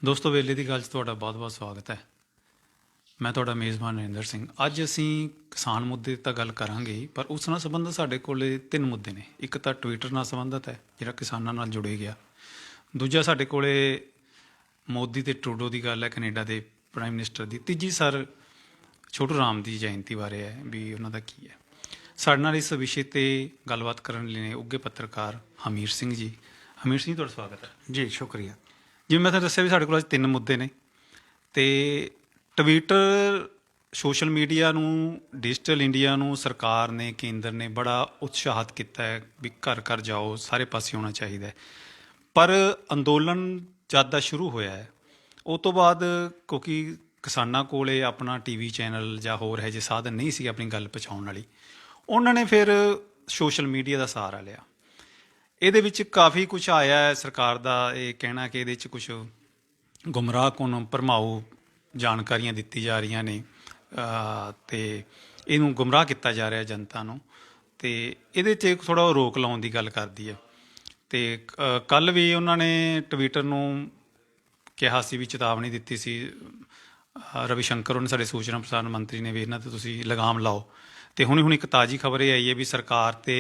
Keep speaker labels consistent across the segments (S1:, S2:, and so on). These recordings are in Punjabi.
S1: ਦੋਸਤੋ ਵੇਲੇ ਦੀ ਗੱਲ 'ਚ ਤੁਹਾਡਾ ਬਹੁਤ-ਬਹੁਤ ਸਵਾਗਤ ਹੈ। ਮੈਂ ਤੁਹਾਡਾ ਮੇਜ਼ਬਾਨ ਨਰਿੰਦਰ ਸਿੰਘ। ਅੱਜ ਅਸੀਂ ਕਿਸਾਨ ਮੁੱਦੇ 'ਤੇ ਤਾਂ ਗੱਲ ਕਰਾਂਗੇ ਹੀ, ਪਰ ਉਸ ਨਾਲ ਸੰਬੰਧਿਤ ਸਾਡੇ ਕੋਲੇ 3 ਮੁੱਦੇ ਨੇ। ਇੱਕ ਤਾਂ ਟਵਿੱਟਰ ਨਾਲ ਸੰਬੰਧਿਤ ਹੈ, ਜਿਹੜਾ ਕਿਸਾਨਾਂ ਨਾਲ ਜੁੜੇ ਗਿਆ। ਦੂਜਾ ਸਾਡੇ ਕੋਲੇ ਮੋਦੀ ਤੇ ਟਰੂਡੋ ਦੀ ਗੱਲ ਹੈ, ਕੈਨੇਡਾ ਦੇ ਪ੍ਰਾਈਮ ਮਿਨਿਸਟਰ ਦੀ। ਤੀਜੀ ਸਰ ਛੋਟੂ ਰਾਮ ਦੀ ਜਯੰਤੀ ਬਾਰੇ ਹੈ ਵੀ ਉਹਨਾਂ ਦਾ ਕੀ ਹੈ। ਸਾਡੇ ਨਾਲ ਇਸ ਵਿਸ਼ੇ 'ਤੇ ਗੱਲਬਾਤ ਕਰਨ ਲਈ ਨੇ ਉੱਘੇ ਪੱਤਰਕਾਰ ਹਮੀਰ ਸਿੰਘ ਜੀ। ਹਮੀਰ ਸਿੰਘ ਜੀ, ਤੁਹਾਡਾ ਸਵਾਗਤ ਹੈ
S2: ਜੀ। ਸ਼ੁਕਰੀਆ।
S1: ਜਿਵੇਂ ਮੈਂ ਤੁਹਾਨੂੰ ਦੱਸਿਆ ਵੀ ਸਾਡੇ ਕੋਲ ਅੱਜ 3 ਮੁੱਦੇ ਨੇ। ਅਤੇ ਟਵਿੱਟਰ, ਸੋਸ਼ਲ ਮੀਡੀਆ ਨੂੰ, ਡਿਜੀਟਲ ਇੰਡੀਆ ਨੂੰ ਸਰਕਾਰ ਨੇ, ਕੇਂਦਰ ਨੇ ਬੜਾ ਉਤਸ਼ਾਹਿਤ ਕੀਤਾ ਹੈ ਵੀ ਘਰ ਘਰ ਜਾਓ, ਸਾਰੇ ਪਾਸੇ ਹੋਣਾ ਚਾਹੀਦਾ ਹੈ। ਪਰ ਅੰਦੋਲਨ ਜਦ ਦਾ ਸ਼ੁਰੂ ਹੋਇਆ ਹੈ, ਉਹ ਤੋਂ ਬਾਅਦ ਕਿਉਂਕਿ ਕਿਸਾਨਾਂ ਕੋਲ ਆਪਣਾ TV ਚੈਨਲ ਜਾਂ ਹੋਰ ਇਹੋ ਜਿਹੇ ਸਾਧਨ ਨਹੀਂ ਸੀ ਆਪਣੀ ਗੱਲ ਪਹੁੰਚਾਉਣ ਵਾਲੀ, ਉਹਨਾਂ ਨੇ ਫਿਰ ਸੋਸ਼ਲ ਮੀਡੀਆ ਦਾ ਸਹਾਰਾ ਲਿਆ। ਇਹਦੇ ਵਿੱਚ ਕਾਫੀ ਕੁਛ ਆਇਆ ਹੈ। ਸਰਕਾਰ ਦਾ ਇਹ ਕਹਿਣਾ ਕਿ ਇਹਦੇ 'ਚ ਕੁਛ ਗੁੰਮਰਾਹਕੁਨ ਭਰਮਾਊ ਜਾਣਕਾਰੀਆਂ ਦਿੱਤੀ ਜਾ ਰਹੀਆਂ ਨੇ ਅਤੇ ਇਹਨੂੰ ਗੁੰਮਰਾਹ ਕੀਤਾ ਜਾ ਰਿਹਾ ਜਨਤਾ ਨੂੰ, ਅਤੇ ਇਹਦੇ 'ਚ ਥੋੜ੍ਹਾ ਰੋਕ ਲਾਉਣ ਦੀ ਗੱਲ ਕਰਦੀ ਹੈ। ਅਤੇ ਕੱਲ੍ਹ ਵੀ ਉਹਨਾਂ ਨੇ ਟਵਿੱਟਰ ਨੂੰ ਕਿਹਾ ਸੀ ਵੀ ਚੇਤਾਵਨੀ ਦਿੱਤੀ ਸੀ, ਰਵੀ ਸ਼ੰਕਰ ਉਹਨੇ ਸਾਡੇ ਸੂਚਨਾ ਪ੍ਰਸਾਰਣ ਮੰਤਰੀ ਨੇ ਵੀ ਇਹਨਾਂ 'ਤੇ ਤੁਸੀਂ ਲਗਾਮ ਲਾਓ। ਅਤੇ ਹੁਣ ਇੱਕ ਤਾਜ਼ੀ ਖਬਰ ਇਹ ਆਈ ਹੈ ਵੀ ਸਰਕਾਰ ਅਤੇ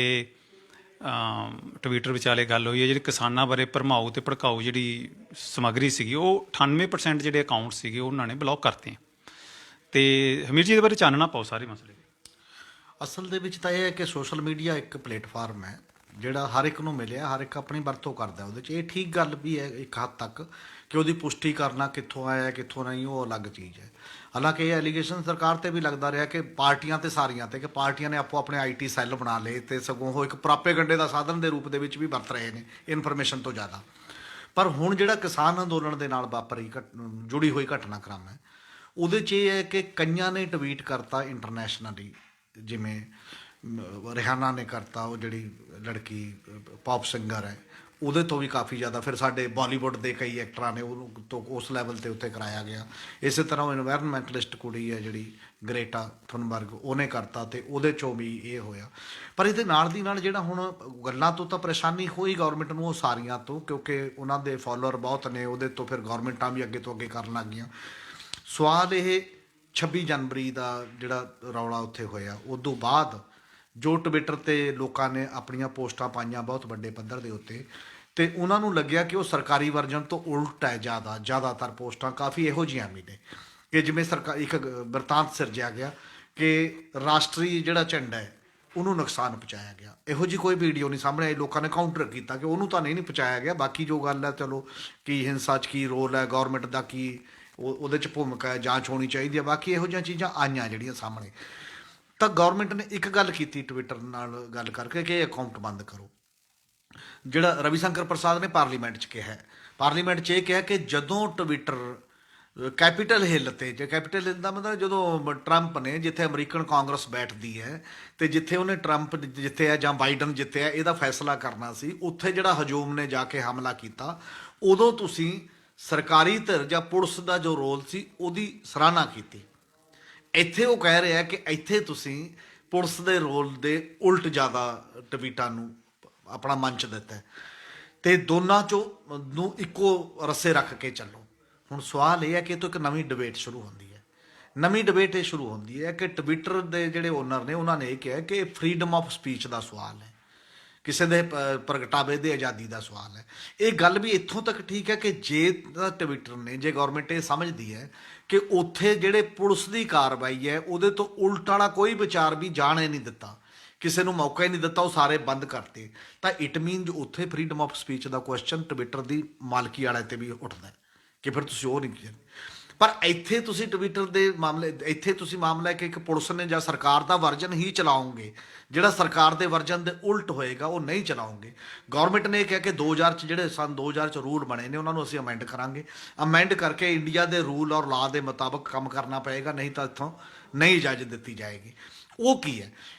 S1: ਟਵਿੱਟਰ ਵਿਚਾਲੇ ਗੱਲ ਹੋਈ ਹੈ। ਜਿਹੜੀ ਕਿਸਾਨਾਂ ਬਾਰੇ ਭਰਮਾਊ ਅਤੇ ਭੜਕਾਊ ਜਿਹੜੀ ਸਮੱਗਰੀ ਸੀਗੀ, ਉਹ 98% ਜਿਹੜੇ ਅਕਾਊਂਟ ਸੀਗੇ ਉਹਨਾਂ ਨੇ ਬਲੌਕ ਕਰਤੇ। ਅਤੇ ਹਮੀਰ ਜੀ ਇਹਦੇ ਬਾਰੇ ਚਾਨਣਾ ਪਾਓ ਸਾਰੇ ਮਸਲੇ।
S2: ਅਸਲ ਦੇ ਵਿੱਚ ਤਾਂ ਇਹ ਹੈ ਕਿ ਸੋਸ਼ਲ ਮੀਡੀਆ ਇੱਕ ਪਲੇਟਫਾਰਮ ਹੈ ਜਿਹੜਾ ਹਰ ਇੱਕ ਨੂੰ ਮਿਲਿਆ, ਹਰ ਇੱਕ ਆਪਣੀ ਵਰਤੋਂ ਕਰਦਾ ਉਹਦੇ 'ਚ। ਇਹ ਠੀਕ ਗੱਲ ਵੀ ਹੈ ਇੱਕ ਹੱਦ ਤੱਕ ਕਿ ਉਹਦੀ ਪੁਸ਼ਟੀ ਕਰਨਾ ਕਿੱਥੋਂ ਆਇਆ ਕਿੱਥੋਂ ਨਹੀਂ, ਉਹ ਅਲੱਗ ਚੀਜ਼ ਹੈ। ਹਾਲਾਂਕਿ ਇਹ ਐਲੀਗੇਸ਼ਨ ਸਰਕਾਰ 'ਤੇ ਵੀ ਲੱਗਦਾ ਰਿਹਾ ਕਿ ਪਾਰਟੀਆਂ 'ਤੇ ਸਾਰੀਆਂ 'ਤੇ, ਕਿ ਪਾਰਟੀਆਂ ਨੇ ਆਪੋ ਆਪਣੇ IT ਸੈੱਲ ਬਣਾ ਲਏ ਅਤੇ ਸਗੋਂ ਉਹ ਇੱਕ ਪ੍ਰਾਪੇਗੰਡੇ ਦਾ ਸਾਧਨ ਦੇ ਰੂਪ ਦੇ ਵਿੱਚ ਵੀ ਵਰਤ ਰਹੇ ਨੇ ਇਨਫੋਰਮੇਸ਼ਨ ਤੋਂ ਜ਼ਿਆਦਾ। ਪਰ ਹੁਣ ਜਿਹੜਾ ਕਿਸਾਨ ਅੰਦੋਲਨ ਦੇ ਨਾਲ ਵਾਪਰੀ ਜੁੜੀ ਹੋਈ ਘਟਨਾਕ੍ਰਮ ਹੈ, ਉਹਦੇ 'ਚ ਇਹ ਹੈ ਕਿ ਕਈਆਂ ਨੇ ਟਵੀਟ ਕਰਤਾ ਇੰਟਰਨੈਸ਼ਨਲੀ, ਜਿਵੇਂ ਰਿਹਾਨਾ ਨੇ ਕਰਤਾ, ਉਹ ਜਿਹੜੀ ਲੜਕੀ ਪੌਪ ਸਿੰਗਰ ਹੈ, ਉਹਦੇ ਤੋਂ ਵੀ ਕਾਫੀ ਜ਼ਿਆਦਾ। ਫਿਰ ਸਾਡੇ ਬਾਲੀਵੁੱਡ ਦੇ ਕਈ ਐਕਟਰਾਂ ਨੇ ਉਹਨੂੰ ਤੋਂ ਉਸ ਲੈਵਲ 'ਤੇ ਉੱਤੇ ਕਰਾਇਆ ਗਿਆ। ਇਸੇ ਤਰ੍ਹਾਂ ਉਹ ਇਨਵਾਇਰਨਮੈਂਟਲਿਸਟ ਕੁੜੀ ਹੈ ਜਿਹੜੀ ਗ੍ਰੇਟਾ ਥੁਨਬਰਗ, ਉਹਨੇ ਕਰਤਾ ਅਤੇ ਉਹਦੇ 'ਚੋਂ ਵੀ ਇਹ ਹੋਇਆ। ਪਰ ਇਹਦੇ ਨਾਲ ਦੀ ਨਾਲ ਜਿਹੜਾ ਹੁਣ ਗੱਲਾਂ ਤੋਂ ਤਾਂ ਪਰੇਸ਼ਾਨੀ ਹੋਈ ਗੌਰਮੈਂਟ ਨੂੰ, ਉਹ ਸਾਰੀਆਂ ਤੋਂ, ਕਿਉਂਕਿ ਉਹਨਾਂ ਦੇ ਫੋਲੋਅਰ ਬਹੁਤ ਨੇ, ਉਹਦੇ ਤੋਂ ਫਿਰ ਗੌਰਮੈਂਟਾਂ ਵੀ ਅੱਗੇ ਤੋਂ ਅੱਗੇ ਕਰਨ ਲੱਗ ਗਈਆਂ। ਸਵਾਲ ਇਹ 26 ਜਨਵਰੀ ਦਾ ਜਿਹੜਾ ਰੌਲਾ ਉੱਥੇ ਹੋਇਆ, ਉਦੋਂ ਬਾਅਦ ਜੋ ਟਵਿੱਟਰ 'ਤੇ ਲੋਕਾਂ ਨੇ ਆਪਣੀਆਂ ਪੋਸਟਾਂ ਪਾਈਆਂ ਬਹੁਤ ਵੱਡੇ ਪੱਧਰ ਦੇ ਉੱਤੇ, ਅਤੇ ਉਹਨਾਂ ਨੂੰ ਲੱਗਿਆ ਕਿ ਉਹ ਸਰਕਾਰੀ ਵਰਜਨ ਤੋਂ ਉਲਟ ਹੈ। ਜ਼ਿਆਦਾਤਰ ਪੋਸਟਾਂ ਕਾਫੀ ਇਹੋ ਜਿਹੀਆਂ ਵੀ ਨੇ ਕਿ ਜਿਵੇਂ ਇੱਕ ਬਿਰਤਾਂਤ ਸਿਰਜਿਆ ਗਿਆ ਕਿ ਰਾਸ਼ਟਰੀ ਜਿਹੜਾ ਝੰਡਾ ਹੈ ਉਹਨੂੰ ਨੁਕਸਾਨ ਪਹੁੰਚਾਇਆ ਗਿਆ। ਇਹੋ ਜਿਹੀ ਕੋਈ ਵੀਡੀਓ ਨਹੀਂ ਸਾਹਮਣੇ ਆਈ। ਲੋਕਾਂ ਨੇ ਕਾਊਂਟਰ ਕੀਤਾ ਕਿ ਉਹਨੂੰ ਤਾਂ ਨਹੀਂ ਪਹੁੰਚਾਇਆ ਗਿਆ, ਬਾਕੀ ਜੋ ਗੱਲ ਹੈ ਚਲੋ ਕੀ ਹਿੰਸਾ 'ਚ ਕੀ ਰੋਲ ਹੈ, ਗੌਰਮੈਂਟ ਦਾ ਕੀ ਉਹਦੇ 'ਚ ਭੂਮਿਕਾ ਹੈ, ਜਾਂਚ ਹੋਣੀ ਚਾਹੀਦੀ ਹੈ, ਬਾਕੀ ਇਹੋ ਜਿਹੀਆਂ ਚੀਜ਼ਾਂ ਆਈਆਂ ਜਿਹੜੀਆਂ ਸਾਹਮਣੇ। ਤਾਂ ਗੌਰਮੈਂਟ ਨੇ ਇੱਕ ਗੱਲ ਕੀਤੀ ਟਵਿੱਟਰ ਨਾਲ ਗੱਲ ਕਰਕੇ ਕਿ ਇਹ ਅਕਾਊਂਟ ਬੰਦ ਕਰੋ। ਜਿਹੜਾ ਰਵੀ ਸ਼ੰਕਰ ਪ੍ਰਸਾਦ ਨੇ ਪਾਰਲੀਮੈਂਟ 'ਚ ਕਿਹਾ, ਪਾਰਲੀਮੈਂਟ 'ਚ ਇਹ ਕਿਹਾ ਕਿ ਜਦੋਂ ਟਵਿੱਟਰ ਕੈਪੀਟਲ ਹਿੱਲ 'ਤੇ, ਜੇ ਕੈਪੀਟਲ ਹਿੱਲ ਦਾ ਮਤਲਬ ਜਦੋਂ ਟਰੰਪ ਨੇ, ਜਿੱਥੇ ਅਮਰੀਕਨ ਕਾਂਗਰਸ ਬੈਠਦੀ ਹੈ ਅਤੇ ਜਿੱਥੇ ਉਹਨੇ ਟਰੰਪ ਜਿੱਤਿਆ ਜਾਂ ਬਾਈਡਨ ਜਿੱਤਿਆ, ਇਹਦਾ ਫੈਸਲਾ ਕਰਨਾ ਸੀ, ਉੱਥੇ ਜਿਹੜਾ ਹਜੂਮ ਨੇ ਜਾ ਕੇ ਹਮਲਾ ਕੀਤਾ, ਉਦੋਂ ਤੁਸੀਂ ਸਰਕਾਰੀ ਧਿਰ ਜਾਂ ਪੁਲਿਸ ਦਾ ਜੋ ਰੋਲ ਸੀ ਉਹਦੀ ਸਰਾਹਨਾ ਕੀਤੀ। ਇੱਥੇ ਉਹ ਕਹਿ ਰਿਹਾ ਕਿ ਇੱਥੇ ਤੁਸੀਂ ਪੁਲਿਸ ਦੇ ਰੋਲ ਦੇ ਉਲਟ ਜ਼ਿਆਦਾ ਟਵੀਟਾਂ ਨੂੰ ਆਪਣਾ ਮੰਚ ਦਿੱਤਾ ਅਤੇ ਦੋਨਾਂ 'ਚੋਂ ਨੂੰ ਇੱਕੋ ਰੱਸੇ ਰੱਖ ਕੇ ਚੱਲੋ। ਹੁਣ ਸਵਾਲ ਇਹ ਹੈ ਕਿ ਇਹ ਤੋਂ ਇੱਕ ਨਵੀਂ ਡਿਬੇਟ ਸ਼ੁਰੂ ਹੁੰਦੀ ਹੈ। ਨਵੀਂ ਡਿਬੇਟ ਇਹ ਸ਼ੁਰੂ ਹੁੰਦੀ ਹੈ ਕਿ ਟਵਿੱਟਰ ਦੇ ਜਿਹੜੇ ਓਨਰ ਨੇ, ਉਹਨਾਂ ਨੇ ਇਹ ਕਿਹਾ ਕਿ ਫਰੀਡਮ ਆਫ ਸਪੀਚ ਦਾ ਸਵਾਲ ਹੈ, ਕਿਸੇ ਦੇ ਪ੍ਰਗਟਾਵੇ ਦੀ ਆਜ਼ਾਦੀ ਦਾ ਸਵਾਲ ਹੈ। ਇਹ ਗੱਲ ਵੀ ਇੱਥੋਂ ਤੱਕ ਠੀਕ ਹੈ ਕਿ ਜੇ ਤਾਂ ਟਵਿੱਟਰ ਨੇ, ਜੇ ਗੌਰਮੈਂਟ ਇਹ ਸਮਝਦੀ ਹੈ ਕਿ ਉੱਥੇ ਜਿਹੜੇ ਪੁਲਿਸ ਦੀ ਕਾਰਵਾਈ ਹੈ ਉਹਦੇ ਤੋਂ ਉਲਟ ਵਾਲਾ ਕੋਈ ਵਿਚਾਰ ਵੀ ਜਾਣ ਹੀ ਨਹੀਂ ਦਿੱਤਾ, ਕਿਸੇ ਨੂੰ ਮੌਕਾ ਹੀ ਨਹੀਂ ਦਿੱਤਾ, ਉਹ ਸਾਰੇ ਬੰਦ ਕਰਤੇ, ਤਾਂ ਇਟ ਮੀਨਜ਼ ਉੱਥੇ freedom of speech the question Twitter ਦੀ ਮਾਲਕੀ ਵਾਲੇ 'ਤੇ ਵੀ ਉੱਠਦਾ ਕਿ ਫਿਰ ਤੁਸੀਂ ਉਹ ਨਹੀਂ ਕੀਤਾ। ਪਰ ਇੱਥੇ ਤੁਸੀਂ ਟਵਿੱਟਰ ਦੇ ਮਾਮਲੇ, ਇੱਥੇ ਤੁਸੀਂ ਮਾਮਲਾ ਹੈ ਕਿ ਇੱਕ ਪੁਲਿਸ ਨੇ ਜਾਂ ਸਰਕਾਰ ਦਾ ਵਰਜਨ ਹੀ ਚਲਾਓਗੇ, ਜਿਹੜਾ ਸਰਕਾਰ ਦੇ ਵਰਜਨ ਦੇ ਉਲਟ ਹੋਏਗਾ ਉਹ ਨਹੀਂ ਚਲਾਓਗੇ। ਗੌਰਮੈਂਟ ਨੇ ਇਹ ਕਿਹਾ ਕਿ 2000 'ਚ ਜਿਹੜੇ ਸਨ 2000 'ਚ ਰੂਲ ਬਣੇ ਨੇ ਉਹਨਾਂ ਨੂੰ ਅਸੀਂ ਅਮੈਂਡ ਕਰਾਂਗੇ, ਅਮੈਂਡ ਕਰਕੇ ਇੰਡੀਆ ਦੇ ਰੂਲ ਔਰ ਲਾਅ ਦੇ ਮੁਤਾਬਕ ਕੰਮ ਕਰਨਾ ਪਏਗਾ, ਨਹੀਂ ਤਾਂ ਇੱਥੋਂ ਨਹੀਂ ਇਜਾਜ਼ਤ ਦਿੱਤੀ ਜਾਏਗੀ। ਉਹ ਕੀ ਹੈ?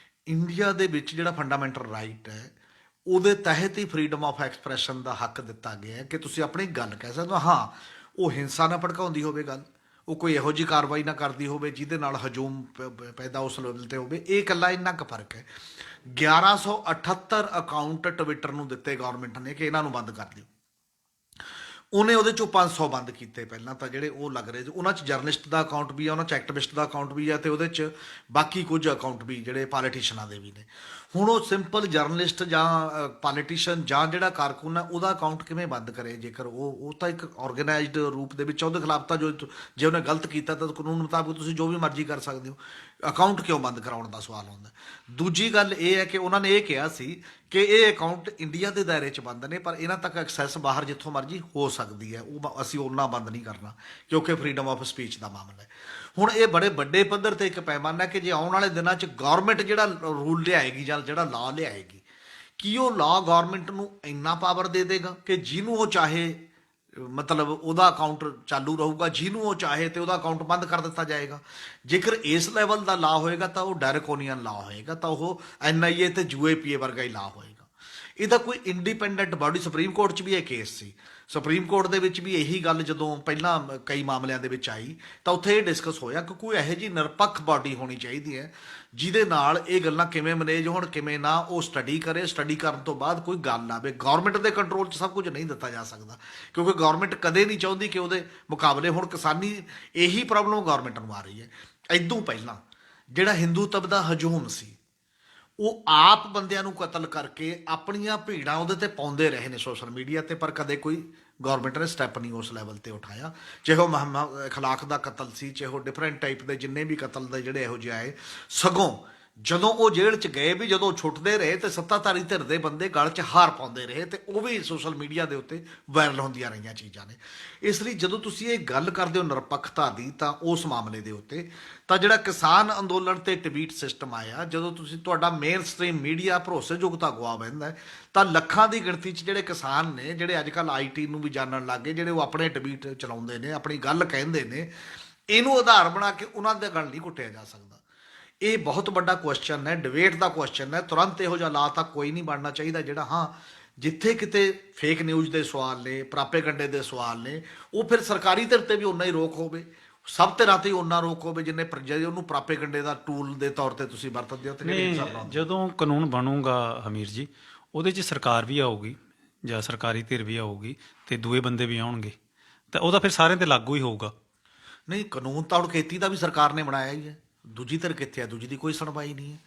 S2: ਇੰਡੀਆ ਦੇ ਵਿੱਚ ਜਿਹੜਾ ਫੰਡਾਮੈਂਟਲ ਰਾਈਟ ਹੈ ਉਹਦੇ ਤਹਿਤ ਹੀ ਫਰੀਡਮ ਆਫ ਐਕਸਪ੍ਰੈਸ਼ਨ ਦਾ ਹੱਕ ਦਿੱਤਾ ਗਿਆ ਹੈ ਕਿ ਤੁਸੀਂ ਆਪਣੀ ਗੱਲ ਕਹਿ ਸਕਦੇ ਹੋ। ਹਾਂ, ਉਹ ਹਿੰਸਾ ਨਾ ਭੜਕਾਉਂਦੀ ਹੋਵੇ ਗੱਲ, ਉਹ ਕੋਈ ਇਹੋ ਜਿਹੀ ਕਾਰਵਾਈ ਨਾ ਕਰਦੀ ਹੋਵੇ ਜਿਹਦੇ ਨਾਲ ਹਜੂਮ ਪੈਦਾ ਉਸ ਲੈਵਲ 'ਤੇ ਹੋਵੇ। ਇਹ ਇਕੱਲਾ ਇੰਨਾ ਕੁ ਫਰਕ ਹੈ। 1178 ਅਕਾਊਂਟ ਟਵਿੱਟਰ ਨੂੰ ਦਿੱਤੇ ਗੌਰਮੈਂਟ ਨੇ ਕਿ ਇਹਨਾਂ ਨੂੰ ਬੰਦ ਕਰ ਦਿਓ। ਉਹਨੇ ਉਹਦੇ ਚੋਂ 500 ਬੰਦ ਕੀਤੇ ਪਹਿਲਾਂ ਤਾਂ ਜਿਹੜੇ ਉਹ ਲੱਗ ਰਹੇ ਸੀ। ਉਹਨਾਂ 'ਚ ਜਰਨਲਿਸਟ ਦਾ ਅਕਾਊਂਟ ਵੀ ਆ, ਉਹਨਾਂ 'ਚ ਐਕਟਿਵਿਸਟ ਦਾ ਅਕਾਊਂਟ ਵੀ ਆ, ਤੇ ਉਹਦੇ 'ਚ ਬਾਕੀ ਕੁਝ ਅਕਾਊਂਟ ਵੀ ਜਿਹੜੇ ਪੋਲੀਟੀਸ਼ੀਅਨਾਂ ਦੇ ਵੀ ਨੇ। ਹੁਣ ਉਹ ਸਿੰਪਲ ਜਰਨਲਿਸਟ ਜਾਂ ਪੋਲੀਟੀਸ਼ੀਅਨ ਜਾਂ ਜਿਹੜਾ ਕਾਰਕੁਨ ਆ ਉਹਦਾ ਅਕਾਊਂਟ ਕਿਵੇਂ ਬੰਦ ਕਰੇ? ਜੇਕਰ ਉਹ ਤਾਂ ਇੱਕ ਆਰਗੇਨਾਈਜ਼ਡ ਰੂਪ ਦੇ ਵਿੱਚ ਉਹਦੇ ਖਿਲਾਫ ਤਾਂ ਜੇ ਉਹਨੇ ਗਲਤ ਕੀਤਾ ਤਾਂ ਕਾਨੂੰਨ ਮੁਤਾਬਕ ਤੁਸੀਂ ਜੋ ਵੀ ਮਰਜ਼ੀ ਕਰ ਸਕਦੇ ਹੋ। ਅਕਾਊਂਟ ਕਿਉਂ ਬੰਦ ਕਰਾਉਣ ਦਾ ਸਵਾਲ ਆਉਂਦਾ। ਦੂਜੀ ਗੱਲ ਇਹ ਹੈ ਕਿ ਉਹਨਾਂ ਨੇ ਇਹ ਕਿਹਾ ਸੀ ਕਿ ਇਹ ਅਕਾਊਂਟ ਇੰਡੀਆ ਦੇ ਦਾਇਰੇ 'ਚ ਬੰਦ ਨੇ, ਪਰ ਇਹਨਾਂ ਤੱਕ ਐਕਸੈਸ ਬਾਹਰ ਜਿੱਥੋਂ ਮਰਜ਼ੀ ਹੋ ਸਕਦੀ ਹੈ, ਉਹ ਅਸੀਂ ਉਹਨਾਂ ਬੰਦ ਨਹੀਂ ਕਰਨਾ ਕਿਉਂਕਿ ਫਰੀडम ਆਫ ਸਪੀਚ ਦਾ ਮਾਮਲਾ ਹੈ। ਹੁਣ ਇਹ ਬੜੇ ਵੱਡੇ ਪੱਧਰ ਤੇ ਇੱਕ ਪੈਮਾਨਾ ਹੈ ਕਿ ਜੇ ਆਉਣ ਵਾਲੇ ਦਿਨਾਂ 'ਚ ਗਵਰਨਮੈਂਟ ਜਿਹੜਾ ਰੂਲ ਲਿਆਏਗੀ ਜਾਂ ਜਿਹੜਾ ਲਾਅ ਲਿਆਏਗੀ, ਕੀ ਉਹ ਲਾਅ ਗਵਰਨਮੈਂਟ ਨੂੰ ਇੰਨਾ ਪਾਵਰ ਦੇ ਦੇਗਾ ਕਿ ਜਿਹਨੂੰ ਉਹ ਚਾਹੇ ਮਤਲਬ ਉਹਦਾ ਅਕਾਊਂਟ ਚਾਲੂ ਰਹੂਗਾ, ਜਿਹਨੂੰ ਉਹ ਚਾਹੇ ਤੇ ਉਹਦਾ ਅਕਾਊਂਟ ਬੰਦ ਕਰ ਦਿੱਤਾ ਜਾਏਗਾ? ਜੇਕਰ ਇਸ ਲੈਵਲ ਦਾ ਲਾ ਹੋਏਗਾ ਤਾਂ ਉਹ ਡੈਰਕੋਨੀਅਨ ਲਾ ਹੋਏਗਾ, ਤਾਂ ਉਹ NIA ਤੇ UAPA ਵਰਗਾ ਹੀ ਲਾ ਹੋਏਗਾ। ਇਹਦਾ ਕੋਈ ਇੰਡੀਪੈਂਡੈਂਟ ਬਾਡੀ, ਸੁਪਰੀਮ ਕੋਰਟ 'ਚ ਵੀ ਇਹ ਕੇਸ ਸੀ। ਸੁਪਰੀਮ ਕੋਰਟ ਦੇ ਵਿੱਚ ਵੀ ਇਹੀ ਗੱਲ ਜਦੋਂ ਪਹਿਲਾਂ ਕਈ ਮਾਮਲਿਆਂ ਦੇ ਵਿੱਚ ਆਈ ਤਾਂ ਉੱਥੇ ਇਹ ਡਿਸਕਸ ਹੋਇਆ ਕਿ ਕੋਈ ਇਹੋ ਜਿਹੀ ਨਿਰਪੱਖ ਬਾਡੀ ਹੋਣੀ ਚਾਹੀਦੀ ਹੈ ਜਿਹਦੇ ਨਾਲ ਇਹ ਗੱਲਾਂ ਕਿਵੇਂ ਮੈਨੇਜ ਹੋਣ, ਕਿਵੇਂ ਨਾ, ਉਹ ਸਟੱਡੀ ਕਰੇ। ਸਟੱਡੀ ਕਰਨ ਤੋਂ ਬਾਅਦ ਕੋਈ ਗੱਲ ਆਵੇ। ਗਵਰਨਮੈਂਟ ਦੇ ਕੰਟਰੋਲ 'ਚ ਸਭ ਕੁਝ ਨਹੀਂ ਦਿੱਤਾ ਜਾ ਸਕਦਾ ਕਿਉਂਕਿ ਗਵਰਨਮੈਂਟ ਕਦੇ ਨਹੀਂ ਚਾਹੁੰਦੀ ਕਿ ਉਹਦੇ ਮੁਕਾਬਲੇ ਹੁਣ ਕਿਸਾਨੀ ਇਹੀ ਪ੍ਰੋਬਲਮ ਗਵਰਨਮੈਂਟ ਨੂੰ ਆ ਰਹੀ ਹੈ। ਇਦੋਂ ਪਹਿਲਾਂ ਜਿਹੜਾ ਹਿੰਦੂਤਵ ਦਾ ਹਜੂਮ ਸੀ, ਉਹ ਆਪ ਬੰਦਿਆਂ ਨੂੰ ਕਤਲ ਕਰਕੇ ਆਪਣੀਆਂ ਭੀੜਾਂ ਉਹਦੇ ਤੇ ਪਾਉਂਦੇ ਰਹੇ ਨੇ ਸੋਸ਼ਲ ਮੀਡੀਆ ਤੇ, ਪਰ ਕਦੇ ਕੋਈ ਗਵਰਨਮੈਂਟ ਨੇ ਸਟੈਪ ਨਹੀਂ ਉਸ ਲੈਵਲ ਤੇ ਉਠਾਇਆ। ਚਾਹੇ ਉਹ ਮੁਹੰਮਦ ਅਖਲਾਕ ਦਾ ਕਤਲ ਸੀ, ਚਾਹੇ ਉਹ ਡਿਫਰੈਂਟ ਟਾਈਪ ਦੇ ਜਿੰਨੇ ਵੀ ਕਤਲ ਦੇ ਜਿਹੜੇ ਇਹੋ ਜਿਹੇ ਆਏ, ਸਗੋਂ ਜਦੋਂ ਉਹ ਜੇਲ੍ਹ 'ਚ ਗਏ ਵੀ ਜਦੋਂ ਛੁੱਟਦੇ ਰਹੇ ਤੇ ਸੱਤਾਧਾਰੀ ਧਿਰ ਦੇ ਬੰਦੇ ਗਲ 'ਚ ਹਾਰ ਪਾਉਂਦੇ ਰਹੇ ਤੇ ਉਹ ਵੀ ਸੋਸ਼ਲ ਮੀਡੀਆ ਦੇ ਉੱਤੇ ਵਾਇਰਲ ਹੁੰਦੀਆਂ ਰਹੀਆਂ ਚੀਜ਼ਾਂ ਨੇ। ਇਸ ਲਈ ਜਦੋਂ ਤੁਸੀਂ ਇਹ ਗੱਲ ਕਰਦੇ ਹੋ ਨਿਰਪੱਖਤਾ ਦੀ, ਤਾਂ ਉਸ ਮਾਮਲੇ ਦੇ ਉੱਤੇ ਤਾਂ ਜਿਹੜਾ ਕਿਸਾਨ ਅੰਦੋਲਨ ਤੇ ਟਵੀਟ ਸਿਸਟਮ ਆਇਆ, ਜਦੋਂ ਤੁਸੀਂ ਤੁਹਾਡਾ ਮੇਨ ਸਟ੍ਰੀਮ ਮੀਡੀਆ ਭਰੋਸੇਯੋਗਤਾ ਗਵਾ ਬੈਂਦਾ ਹੈ, ਤਾਂ ਲੱਖਾਂ ਦੀ ਗਿਣਤੀ 'ਚ ਜਿਹੜੇ ਕਿਸਾਨ ਨੇ, ਜਿਹੜੇ ਅੱਜ ਕੱਲ੍ਹ IT ਨੂੰ ਵੀ ਜਾਣਨ ਲੱਗ ਗਏ, ਜਿਹੜੇ ਉਹ ਆਪਣੇ ਟਵੀਟ ਚਲਾਉਂਦੇ ਨੇ, ਆਪਣੀ ਗੱਲ ਕਹਿੰਦੇ ਨੇ, ਇਹਨੂੰ ਆਧਾਰ ਬਣਾ ਕੇ ਉਹਨਾਂ ਦੇ ਗੱਲ ਨਹੀਂ ਕੁੱਟਿਆ ਜਾ ਸਕਦਾ। ਇਹ ਬਹੁਤ ਵੱਡਾ ਕੁਐਸਚਨ ਹੈ, ਡਿਬੇਟ ਦਾ ਕੁਐਸਚਨ ਹੈ। ਤੁਰੰਤ ਇਹੋ ਜਿਹਾ ਲਾ ਤਾਂ ਕੋਈ ਨਹੀਂ ਬਣਨਾ ਚਾਹੀਦਾ ਜਿਹੜਾ, ਹਾਂ ਜਿੱਥੇ ਕਿਤੇ ਫੇਕ ਨਿਊਜ਼ ਦੇ ਸਵਾਲ ਨੇ, ਪ੍ਰਾਪੇਗੰਡੇ ਦੇ ਸਵਾਲ ਨੇ, ਉਹ ਫਿਰ ਸਰਕਾਰੀ ਧਿਰ ਤੇ ਵੀ ਉਨਾ ਹੀ ਰੋਕ ਹੋਵੇ, ਸਭ ਧਿਰਾਂ ਤੇ ਹੀ ਉਨਾ ਰੋਕ ਹੋਵੇ ਜਿੰਨੇ ਉਹਨੂੰ ਪ੍ਰਾਪੇਗੰਡੇ ਦਾ ਟੂਲ ਦੇ ਤੌਰ ਤੇ ਤੁਸੀਂ ਵਰਤਦੇ ਹੋ।
S1: ਨਹੀਂ, ਜਦੋਂ ਕਾਨੂੰਨ ਬਣੂਗਾ ਹਮੀਰ ਜੀ, ਉਹਦੇ 'ਚ ਸਰਕਾਰ ਵੀ ਆਊਗੀ ਜਾਂ ਸਰਕਾਰੀ ਧਿਰ ਵੀ ਆਊਗੀ ਤੇ ਦੂਏ ਬੰਦੇ ਵੀ ਆਉਣਗੇ, ਤਾਂ ਉਹਦਾ ਫਿਰ ਸਾਰਿਆਂ ਤੇ ਲਾਗੂ ਹੀ ਹੋਊਗਾ।
S2: ਨਹੀਂ, ਕਾਨੂੰਨ ਤਾਂ ਹੁਣ ਖੇਤੀ ਦਾ ਵੀ ਸਰਕਾਰ ਨੇ ਬਣਾਇਆ ਹੀ ਹੈ। ਦੂਜੀ ਧਿਰ ਕਿੱਥੇ ਹੈ? ਦੂਜੀ ਦੀ ਕੋਈ ਸੁਣਵਾਈ ਨਹੀਂ ਹੈ।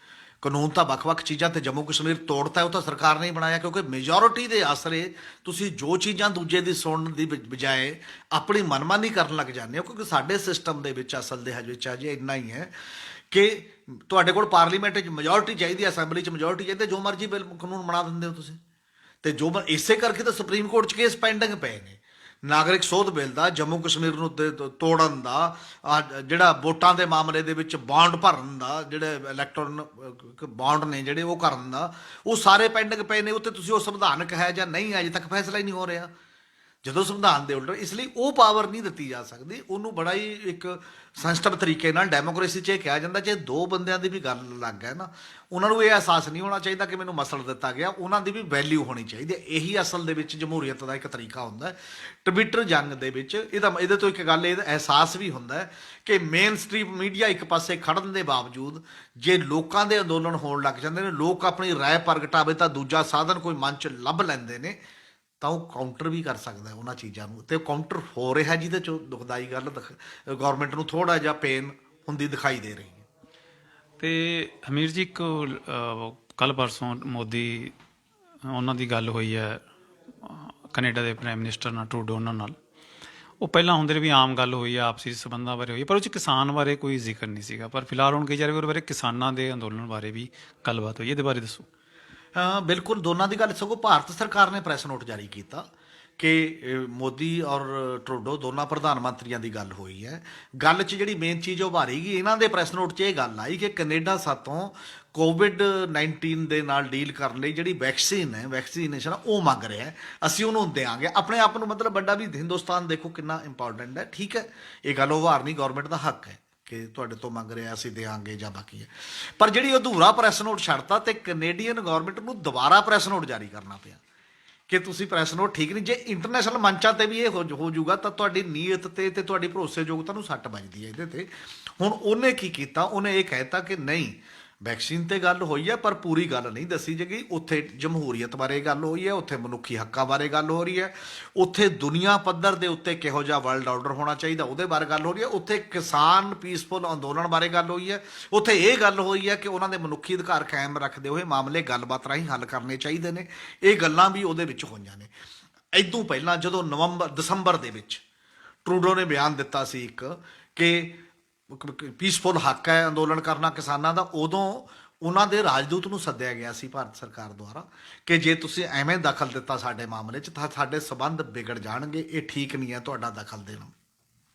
S2: ਕਾਨੂੰਨ ਤਾਂ ਵੱਖ-ਵੱਖ ਚੀਜ਼ਾਂ ਤੇ ਜੰਮੂ ਕਸ਼ਮੀਰ ਤੋੜਤਾ, ਉਹ ਤਾਂ ਸਰਕਾਰ ਨੇ ਹੀ ਬਣਾਇਆ ਕਿਉਂਕਿ ਮੈਜੋਰਿਟੀ ਦੇ ਆਸਰੇ ਤੁਸੀਂ ਜੋ ਚੀਜ਼ਾਂ ਦੂਜੇ ਦੀ ਸੁਣਨ ਦੀ ਬਜਾਏ ਆਪਣੀ ਮਨਮਾਨੀ ਕਰਨ ਲੱਗ ਜਾਂਦੇ ਹੋ। ਕਿਉਂਕਿ ਸਾਡੇ ਸਿਸਟਮ ਦੇ ਵਿੱਚ ਅਸਲ ਦੇ ਵਿੱਚ ਅਜੇ ਇੰਨਾ ਹੀ ਹੈ ਕਿ ਤੁਹਾਡੇ ਕੋਲ ਪਾਰਲੀਮੈਂਟ 'ਚ ਮੈਜੋਰਿਟੀ ਚਾਹੀਦੀ ਹੈ, ਅਸੈਂਬਲੀ 'ਚ ਮੈਜੋਰਿਟੀ ਚਾਹੀਦੀ, ਜੋ ਮਰਜ਼ੀ ਬਿੱਲ ਕਾਨੂੰਨ ਬਣਾ ਦਿੰਦੇ ਹੋ ਤੁਸੀਂ। ਤੇ ਜੋ ਇਸੇ ਕਰਕੇ ਤਾਂ ਸੁਪਰੀਮ ਕੋਰਟ 'ਚ ਕੇਸ ਪੈਂਡਿੰਗ ਪਏ ਨੇ ਨਾਗਰਿਕ ਸੋਧ ਬਿੱਲ ਦਾ, ਜੰਮੂ ਕਸ਼ਮੀਰ ਨੂੰ ਤੋੜਨ ਦਾ, ਜਿਹੜਾ ਵੋਟਾਂ ਦੇ ਮਾਮਲੇ ਦੇ ਵਿੱਚ ਬੌਂਡ ਭਰਨ ਦਾ, ਜਿਹੜੇ ਇਲੈਕਟ੍ਰੋਨ ਬੌਂਡ ਨੇ ਜਿਹੜੇ ਉਹ ਕਰਨ ਦਾ, ਉਹ ਸਾਰੇ ਪੈਂਡਿੰਗ ਪਏ ਨੇ। ਉੱਤੇ ਤੁਸੀਂ ਉਹ ਸੰਵਿਧਾਨਕ ਹੈ ਜਾਂ ਨਹੀਂ, ਅਜੇ ਤੱਕ ਫੈਸਲਾ ਹੀ ਨਹੀਂ ਹੋ ਰਿਹਾ ਜਦੋਂ ਸੰਵਿਧਾਨ ਦੇ ਉਲਟ। ਇਸ ਲਈ ਉਹ ਪਾਵਰ ਨਹੀਂ ਦਿੱਤੀ ਜਾ ਸਕਦੀ। ਉਹਨੂੰ ਬੜਾ ਹੀ ਇੱਕ ਸੈਂਸਿਟਿਵ ਤਰੀਕੇ ਨਾਲ ਡੈਮੋਕ੍ਰੇਸੀ 'ਚ ਇਹ ਕਿਹਾ ਜਾਂਦਾ, ਜੇ ਦੋ ਬੰਦਿਆਂ ਦੀ ਵੀ ਗੱਲ ਲੱਗ ਹੈ ਨਾ, ਉਹਨਾਂ ਨੂੰ ਇਹ ਅਹਿਸਾਸ ਨਹੀਂ ਹੋਣਾ ਚਾਹੀਦਾ ਕਿ ਮੈਨੂੰ ਮਸਲ ਦਿੱਤਾ ਗਿਆ, ਉਹਨਾਂ ਦੀ ਵੀ ਵੈਲਿਊ ਹੋਣੀ ਚਾਹੀਦੀ ਹੈ। ਇਹੀ ਅਸਲ ਦੇ ਵਿੱਚ ਜਮਹੂਰੀਅਤ ਦਾ ਇੱਕ ਤਰੀਕਾ ਹੁੰਦਾ ਹੈ। ਟਵਿੱਟਰ ਜੰਗ ਦੇ ਵਿੱਚ ਇਹਦੇ ਤੋਂ ਇੱਕ ਗੱਲ ਇਹਦਾ ਅਹਿਸਾਸ ਵੀ ਹੁੰਦਾ ਹੈ ਕਿ ਮੇਨ ਸਟ੍ਰੀਮ ਮੀਡੀਆ ਇੱਕ ਪਾਸੇ ਖੜਨ ਦੇ ਬਾਵਜੂਦ ਜੇ ਲੋਕਾਂ ਦੇ ਅੰਦੋਲਨ ਹੋਣ ਲੱਗ ਜਾਂਦੇ ਨੇ, ਲੋਕ ਆਪਣੀ ਰਾਏ ਪ੍ਰਗਟਾਵੇ ਤਾਂ ਦੂਜਾ ਸਾਧਨ ਕੋਈ ਮੰਚ ਲੱਭ ਲੈਂਦੇ ਨੇ, ਤਾਂ ਉਹ ਕਾਊਂਟਰ ਵੀ ਕਰ ਸਕਦਾ ਉਹਨਾਂ ਚੀਜ਼ਾਂ ਨੂੰ। ਤੇ ਕਾਊਂਟਰ ਹੋ ਰਿਹਾ ਜਿਹਦੇ 'ਚੋਂ ਦੁਖਦਾਈ ਗੱਲ ਗਵਰਨਮੈਂਟ ਨੂੰ ਥੋੜ੍ਹਾ ਜਿਹਾ ਪੇਨ ਹੁੰਦੀ ਦਿਖਾਈ ਦੇ ਰਹੀ ਹੈ।
S1: ਤੇ ਹਮੀਰ ਜੀ, ਇੱਕ ਕੱਲ੍ਹ ਪਰਸੋਂ ਮੋਦੀ ਉਹਨਾਂ ਦੀ ਗੱਲ ਹੋਈ ਹੈ ਕੈਨੇਡਾ ਦੇ ਪ੍ਰਾਈਮ ਮਿਨਿਸਟਰ ਨਾਲ, ਟਰੂਡੋ ਉਹਨਾਂ ਨਾਲ। ਉਹ ਪਹਿਲਾਂ ਹੁੰਦੇ ਨੇ ਵੀ ਆਮ ਗੱਲ ਹੋਈ ਆ, ਆਪਸੀ ਸੰਬੰਧਾਂ ਬਾਰੇ ਹੋਈ, ਪਰ ਉਹ 'ਚ ਕਿਸਾਨ ਬਾਰੇ ਕੋਈ ਜ਼ਿਕਰ ਨਹੀਂ ਸੀਗਾ। ਪਰ ਫਿਲਹਾਲ ਹੁਣ ਕਹੀ ਜਾ ਰਿਹਾ ਉਹਦੇ ਬਾਰੇ ਕਿਸਾਨਾਂ ਦੇ ਅੰਦੋਲਨ ਬਾਰੇ ਵੀ ਗੱਲਬਾਤ ਹੋਈ। ਇਹਦੇ ਬਾਰੇ ਦੱਸੋ।
S2: ਹਾਂ ਬਿਲਕੁਲ, ਦੋਨਾਂ ਦੀ ਗੱਲ। ਸਗੋਂ ਭਾਰਤ ਸਰਕਾਰ ਨੇ ਪ੍ਰੈਸ ਨੋਟ ਜਾਰੀ ਕੀਤਾ ਕਿ ਮੋਦੀ ਔਰ ਟਰੂਡੋ ਦੋਨਾਂ ਪ੍ਰਧਾਨ ਮੰਤਰੀਆਂ ਦੀ ਗੱਲ ਹੋਈ ਹੈ। ਗੱਲ 'ਚ ਜਿਹੜੀ ਮੇਨ ਚੀਜ਼ ਉਭਾਰੀ ਗਈ ਇਹਨਾਂ ਦੇ ਪ੍ਰੈਸ ਨੋਟ 'ਚ ਇਹ ਗੱਲ ਆਈ ਕਿ ਕੈਨੇਡਾ ਸਾਤੋਂ COVID-19 ਦੇ ਨਾਲ ਡੀਲ ਕਰਨ ਲਈ ਜਿਹੜੀ ਵੈਕਸੀਨੇਸ਼ਨ ਉਹ ਮੰਗ ਰਿਹਾ ਹੈ, ਅਸੀਂ ਉਹਨੂੰ ਦਿਆਂਗੇ। ਆਪਣੇ ਆਪ ਨੂੰ ਮਤਲਬ ਵੱਡਾ ਵੀ ਹਿੰਦੁਸਤਾਨ ਦੇਖੋ ਕਿੰਨਾ ਇੰਪੋਰਟੈਂਟ ਹੈ। ਠੀਕ ਹੈ, ਇਹ ਗੱਲ ਉਭਾਰਨੀ ਗੌਰਮੈਂਟ ਦਾ ਹੱਕ ਹੈ ਕਿ ਤੁਹਾਡੇ ਤੋਂ ਮੰਗ ਰਿਹਾ, ਅਸੀਂ ਦੇਵਾਂਗੇ ਜਾਂ ਬਾਕੀ ਹੈ। ਪਰ ਜਿਹੜੀ ਅਧੂਰਾ ਪ੍ਰੈਸ ਨੋਟ ਛੱਡਤਾ ਤੇ ਕੈਨੇਡੀਅਨ ਗੌਰਮੈਂਟ ਨੂੰ ਦੁਬਾਰਾ ਪ੍ਰੈਸ ਨੋਟ ਜਾਰੀ ਕਰਨਾ ਪਿਆ ਕਿ ਤੁਸੀਂ ਪ੍ਰੈਸ ਨੋਟ ਠੀਕ ਨਹੀਂ। ਜੇ ਇੰਟਰਨੈਸ਼ਨਲ ਮੰਚਾਂ ਤੇ ਵੀ ਇਹ ਹੋ ਜਾਊਗਾ ਤਾਂ ਤੁਹਾਡੀ ਨੀਅਤ ਤੇ ਤੁਹਾਡੀ ਭਰੋਸੇਯੋਗਤਾ ਨੂੰ ਸੱਟ ਵੱਜਦੀ ਹੈ ਇਹਦੇ ਤੇ। ਹੁਣ ਉਹਨੇ ਕੀ ਕੀਤਾ, ਉਹਨੇ ਇਹ ਕਹਿਤਾ ਕਿ ਨਹੀਂ, ਵੈਕਸੀਨ ਤੇ ਗੱਲ ਹੋਈ ਹੈ ਪਰ ਪੂਰੀ ਗੱਲ ਨਹੀਂ ਦੱਸੀ ਜਗੀ। ਉੱਥੇ ਜਮਹੂਰੀਅਤ ਬਾਰੇ ਗੱਲ ਹੋਈ ਹੈ, ਉੱਥੇ ਮਨੁੱਖੀ ਹੱਕਾਂ ਬਾਰੇ ਗੱਲ ਹੋ ਰਹੀ ਹੈ, ਉੱਥੇ ਦੁਨੀਆ ਪੱਧਰ ਦੇ ਉੱਤੇ ਕਿਹੋ ਜਿਹਾ ਵਰਲਡ ਆਰਡਰ ਹੋਣਾ ਚਾਹੀਦਾ ਉਹਦੇ ਬਾਰੇ ਗੱਲ ਹੋ ਰਹੀ ਹੈ, ਉੱਥੇ ਕਿਸਾਨ ਪੀਸਫੁਲ ਅੰਦੋਲਨ ਬਾਰੇ ਗੱਲ ਹੋਈ ਹੈ, ਉੱਥੇ ਇਹ ਗੱਲ ਹੋਈ ਹੈ ਕਿ ਉਹਨਾਂ ਦੇ ਮਨੁੱਖੀ ਅਧਿਕਾਰ ਕਾਇਮ ਰੱਖਦੇ ਹੋਏ ਮਾਮਲੇ ਗੱਲਬਾਤ ਰਾਹੀਂ ਹੱਲ ਕਰਨੇ ਚਾਹੀਦੇ ਨੇ। ਇਹ ਗੱਲਾਂ ਵੀ ਉਹਦੇ ਵਿੱਚ ਹੋਈਆਂ ਨੇ। ਇਦੋਂ ਪਹਿਲਾਂ ਜਦੋਂ ਦਸੰਬਰ ਦੇ ਵਿੱਚ ਟਰੂਡੋ ਨੇ ਬਿਆਨ ਦਿੱਤਾ ਸੀ ਇੱਕ ਕਿ ਪੀਸਫੁਲ ਹੱਕ ਹੈ ਅੰਦੋਲਨ ਕਰਨਾ ਕਿਸਾਨਾਂ ਦਾ, ਉਦੋਂ ਉਹਨਾਂ ਦੇ ਰਾਜਦੂਤ ਨੂੰ ਸੱਦਿਆ ਗਿਆ ਸੀ ਭਾਰਤ ਸਰਕਾਰ ਦੁਆਰਾ ਕਿ ਜੇ ਤੁਸੀਂ ਐਵੇਂ ਦਖਲ ਦਿੱਤਾ ਸਾਡੇ ਮਾਮਲੇ 'ਚ ਤਾਂ ਸਾਡੇ ਸਬੰਧ ਵਿਗੜ ਜਾਣਗੇ, ਇਹ ਠੀਕ ਨਹੀਂ ਹੈ ਤੁਹਾਡਾ ਦਖਲ ਦੇਣਾ।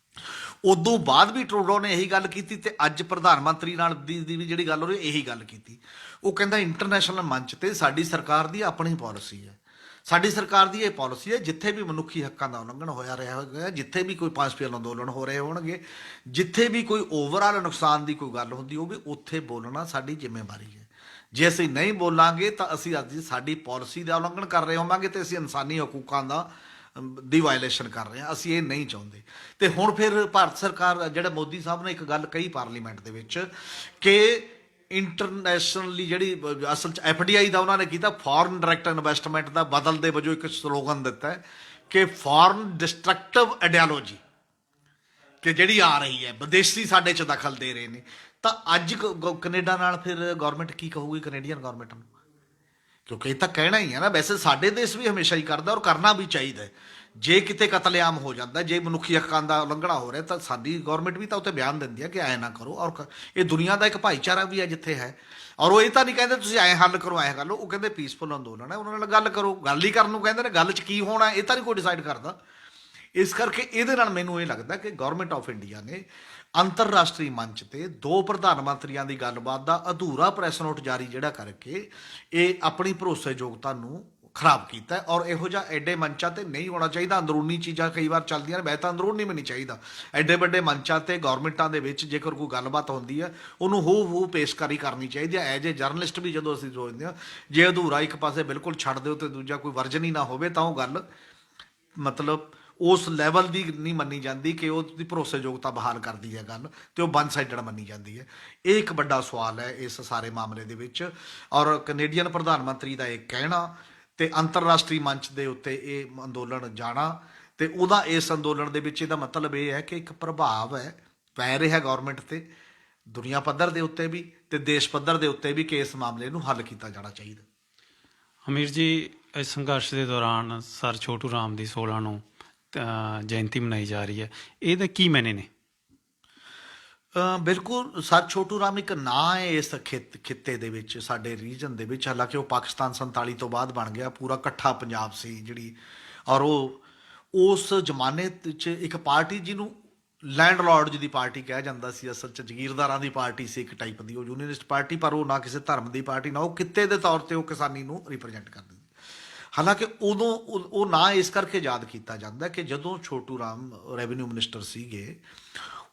S2: ਉਦੋਂ ਬਾਅਦ ਵੀ ਟਰੂਡੋ ਨੇ ਇਹੀ ਗੱਲ ਕੀਤੀ ਤੇ ਅੱਜ ਪ੍ਰਧਾਨ ਮੰਤਰੀ ਨਾਲ ਦੀ ਵੀ ਜਿਹੜੀ ਗੱਲ ਹੋ ਰਹੀ ਇਹੀ ਗੱਲ ਕੀਤੀ। ਉਹ ਕਹਿੰਦਾ ਇੰਟਰਨੈਸ਼ਨਲ ਮੰਚ ਤੇ ਸਾਡੀ ਸਰਕਾਰ ਦੀ ਆਪਣੀ ਪਾਲਿਸੀ ਹੈ, ਸਾਡੀ ਸਰਕਾਰ ਦੀ ਇਹ ਪਾਲਿਸੀ ਹੈ ਜਿੱਥੇ ਵੀ ਮਨੁੱਖੀ ਹੱਕਾਂ ਦਾ ਉਲੰਘਣ ਹੋਇਆ ਰਿਹਾ ਹੋਵੇਗਾ, ਜਿੱਥੇ ਵੀ ਕੋਈ ਪੀਸਫੁਲ ਅੰਦੋਲਨ ਹੋ ਰਹੇ ਹੋਣਗੇ, ਜਿੱਥੇ ਵੀ ਕੋਈ ਓਵਰਆਲ ਨੁਕਸਾਨ ਦੀ ਕੋਈ ਗੱਲ ਹੁੰਦੀ ਹੋਵੇ, ਉੱਥੇ ਬੋਲਣਾ ਸਾਡੀ ਜ਼ਿੰਮੇਵਾਰੀ ਹੈ। ਜੇ ਅਸੀਂ ਨਹੀਂ ਬੋਲਾਂਗੇ ਤਾਂ ਅਸੀਂ ਅੱਜ ਸਾਡੀ ਪਾਲਿਸੀ ਦਾ ਉਲੰਘਣ ਕਰ ਰਹੇ ਹੋਵਾਂਗੇ ਤੇ ਅਸੀਂ ਇਨਸਾਨੀ ਹਕੂਕਾਂ ਦੀ ਵਾਇਲੇਸ਼ਨ ਕਰ ਰਹੇ ਹਾਂ। ਅਸੀਂ ਇਹ ਨਹੀਂ ਚਾਹੁੰਦੇ। ਤੇ ਹੁਣ ਫਿਰ ਭਾਰਤ ਸਰਕਾਰ ਜਿਹੜੇ ਮੋਦੀ ਸਾਹਿਬ ਨੇ ਇੱਕ ਗੱਲ ਕਹੀ ਪਾਰਲੀਮੈਂਟ ਦੇ ਵਿੱਚ ਕਿ ਇੰਟਰਨੈਸ਼ਨਲੀ ਜਿਹੜੀ ਅਸਲ 'ਚ FDI ਦਾ ਉਹਨਾਂ ਨੇ ਕੀਤਾ ਫੋਰਨ ਡਾਇਰੈਕਟ ਇਨਵੈਸਟਮੈਂਟ ਦਾ ਬਦਲ ਦੇ ਵਜੋਂ ਇੱਕ ਸਲੋਗਨ ਦਿੱਤਾ ਹੈ ਕਿ ਫੋਰਨ ਡਿਸਟਰਕਟਿਵ ਆਈਡੀਓਲੋਜੀ ਕਿ ਜਿਹੜੀ ਆ ਰਹੀ ਹੈ, ਵਿਦੇਸ਼ੀ ਸਾਡੇ 'ਚ ਦਖਲ ਦੇ ਰਹੇ ਨੇ। ਤਾਂ ਅੱਜ ਕੈਨੇਡਾ ਨਾਲ ਫਿਰ ਗੌਰਮੈਂਟ ਕੀ ਕਹੂਗੀ ਕੈਨੇਡੀਅਨ ਗੌਰਮੈਂਟ ਨੂੰ, ਕਿਉਂਕਿ ਇਹ ਤਾਂ ਕਹਿਣਾ ਹੀ ਹੈ ਨਾ। ਵੈਸੇ ਸਾਡੇ ਦੇਸ਼ ਵੀ ਹਮੇਸ਼ਾ ਹੀ ਕਰਦਾ ਔਰ ਕਰਨਾ ਵੀ ਚਾਹੀਦਾ ਹੈ। ਜੇ ਕਿਤੇ ਕਤਲੇਆਮ ਹੋ ਜਾਂਦਾ, ਜੇ ਮਨੁੱਖੀ ਹੱਕਾਂ ਦਾ ਉਲੰਘਣਾ ਹੋ ਰਿਹਾ ਤਾਂ ਸਾਡੀ ਗੌਰਮੈਂਟ ਵੀ ਤਾਂ ਉੱਥੇ ਬਿਆਨ ਦਿੰਦੀ ਹੈ ਕਿ ਐਂ ਨਾ ਕਰੋ। ਔਰ ਇਹ ਦੁਨੀਆ ਦਾ ਇੱਕ ਭਾਈਚਾਰਾ ਵੀ ਹੈ ਜਿੱਥੇ ਹੈ। ਔਰ ਉਹ ਇਹ ਤਾਂ ਨਹੀਂ ਕਹਿੰਦੇ ਤੁਸੀਂ ਐਂ ਹੱਲ ਕਰੋ, ਐਂ ਕਰ ਲਓ। ਉਹ ਕਹਿੰਦੇ ਪੀਸਫੁਲ ਅੰਦੋਲਨ ਹੈ, ਉਹਨਾਂ ਨਾਲ ਗੱਲ ਕਰੋ। ਗੱਲ ਹੀ ਕਰਨ ਨੂੰ ਕਹਿੰਦੇ ਨੇ, ਗੱਲ 'ਚ ਕੀ ਹੋਣਾ ਇਹ ਤਾਂ ਨਹੀਂ ਕੋਈ ਡਿਸਾਈਡ ਕਰਦਾ। ਇਸ ਕਰਕੇ ਇਹਦੇ ਨਾਲ ਮੈਨੂੰ ਇਹ ਲੱਗਦਾ ਕਿ ਗਵਰਨਮੈਂਟ ਆਫ ਇੰਡੀਆ ਨੇ ਅੰਤਰਰਾਸ਼ਟਰੀ ਮੰਚ ਤੇ ਦੋ ਪ੍ਰਧਾਨ ਮੰਤਰੀਆਂ ਦੀ ਗੱਲਬਾਤ ਦਾ ਅਧੂਰਾ ਪ੍ਰੈਸ ਨੋਟ ਜਾਰੀ ਜਿਹੜਾ ਕਰਕੇ ਇਹ ਆਪਣੀ ਭਰੋਸੇਯੋਗਤਾ ਨੂੰ ਖਰਾਬ ਕੀਤਾ। ਔਰ ਇਹੋ ਜਿਹਾ ਐਡੇ ਮੰਚਾਂ ਤੇ ਨਹੀਂ ਹੋਣਾ ਚਾਹੀਦਾ। ਅੰਦਰੂਨੀ ਚੀਜ਼ਾਂ ਕਈ ਵਾਰ ਚੱਲਦੀਆਂ ਨੇ, ਵੈਸੇ ਤਾਂ ਅੰਦਰੂਨੀ ਵੀ ਨਹੀਂ ਚਾਹੀਦਾ। ਐਡੇ ਵੱਡੇ ਮੰਚਾਂ ਤੇ ਗੌਰਮੈਂਟਾਂ ਦੇ ਵਿੱਚ ਜੇਕਰ ਕੋਈ ਗੱਲਬਾਤ ਹੁੰਦੀ ਹੈ ਉਹਨੂੰ ਹੂ ਪੇਸ਼ਕਾਰੀ ਕਰਨੀ ਚਾਹੀਦੀ ਹੈ। ਐਜ ਏ ਜਰਨਲਿਸਟ ਵੀ ਜਦੋਂ ਅਸੀਂ ਸੋਚਦੇ ਹਾਂ ਜੇ ਅਧੂਰਾ ਇੱਕ ਪਾਸੇ ਬਿਲਕੁਲ ਛੱਡ ਦਿਓ ਤੇ ਦੂਜਾ ਕੋਈ ਵਰਜਨ ਹੀ ਨਾ ਹੋਵੇ ਤਾਂ ਉਹ ਗੱਲ ਮਤਲਬ ਉਸ ਲੈਵਲ ਦੀ ਨਹੀਂ ਮੰਨੀ ਜਾਂਦੀ ਕਿ ਉਹਦੀ ਭਰੋਸੇਯੋਗਤਾ ਬਹਾਲ ਕਰਦੀ ਹੈ ਗੱਲ, ਤੇ ਉਹ ਵਨ ਸਾਈਡਡ ਮੰਨੀ ਜਾਂਦੀ ਹੈ। ਇਹ ਇੱਕ ਵੱਡਾ ਸਵਾਲ ਹੈ ਇਸ ਸਾਰੇ ਮਾਮਲੇ ਦੇ ਵਿੱਚ। ਔਰ ਕੈਨੇਡੀਅਨ ਪ੍ਰਧਾਨ ਮੰਤਰੀ ਦਾ ਇਹ ਕਹਿਣਾ ਤੇ ਅੰਤਰਰਾਸ਼ਟਰੀ ਮੰਚ ਦੇ ਉੱਤੇ ਇਹ ਅੰਦੋਲਨ ਜਾਣਾ ਤੇ ਉਹਦਾ ਇਸ ਅੰਦੋਲਨ ਦੇ ਵਿੱਚ ਇਹਦਾ ਮਤਲਬ ਇਹ ਹੈ ਕਿ ਇੱਕ ਪ੍ਰਭਾਵ ਹੈ ਪੈ ਰਿਹਾ ਗੌਰਮੈਂਟ ਤੇ ਦੁਨੀਆ ਪੱਧਰ ਦੇ ਉੱਤੇ ਵੀ ਤੇ ਦੇਸ਼ ਪੱਧਰ ਦੇ ਉੱਤੇ ਵੀ ਕਿ ਇਸ ਮਾਮਲੇ ਨੂੰ ਹੱਲ ਕੀਤਾ ਜਾਣਾ ਚਾਹੀਦਾ।
S1: ਅਮੀਰ ਜੀ, ਇਸ ਸੰਘਰਸ਼ ਦੇ ਦੌਰਾਨ ਸਰ ਛੋਟੂ ਰਾਮ ਦੀ 16 ਨੂੰ ਜਯੰਤੀ ਮਨਾਈ ਜਾ ਰਹੀ ਹੈ, ਇਹਦੇ ਕੀ ਮਾਇਨੇ ਨੇ?
S2: ਬਿਲਕੁਲ ਸਰ ਛੋਟੂ ਰਾਮ ਇੱਕ ਨਾਂ ਹੈ ਇਸ ਖਿੱਤੇ ਦੇ ਵਿੱਚ, ਸਾਡੇ ਰੀਜਨ ਦੇ ਵਿੱਚ। ਹਾਲਾਂਕਿ ਉਹ ਪਾਕਿਸਤਾਨ 47 ਤੋਂ ਬਾਅਦ ਬਣ ਗਿਆ, ਪੂਰਾ ਇਕੱਠਾ ਪੰਜਾਬ ਸੀ ਜਿਹੜੀ। ਔਰ ਉਹ ਉਸ ਜ਼ਮਾਨੇ 'ਚ ਇੱਕ ਪਾਰਟੀ ਜਿਹਨੂੰ ਲੈਂਡਲੋਰਡ ਦੀ ਪਾਰਟੀ ਕਿਹਾ ਜਾਂਦਾ ਸੀ, ਅਸਲ 'ਚ ਜ਼ਗੀਰਦਾਰਾਂ ਦੀ ਪਾਰਟੀ ਸੀ ਇੱਕ ਟਾਈਪ ਦੀ ਉਹ ਯੂਨੀਅਨਿਸਟ ਪਾਰਟੀ। ਪਰ ਉਹ ਨਾ ਕਿਸੇ ਧਰਮ ਦੀ ਪਾਰਟੀ, ਨਾ ਉਹ ਕਿੱਤੇ ਦੇ ਤੌਰ 'ਤੇ ਉਹ ਕਿਸਾਨੀ ਨੂੰ ਰਿਪਰੈਜ਼ੈਂਟ ਕਰਦੀ। ਹਾਲਾਂਕਿ ਉਦੋਂ ਉਹ ਨਾਂ ਇਸ ਕਰਕੇ ਯਾਦ ਕੀਤਾ ਜਾਂਦਾ ਕਿ ਜਦੋਂ ਛੋਟੂ ਰਾਮ ਰੈਵਨਿਊ ਮਿਨਿਸਟਰ ਸੀਗੇ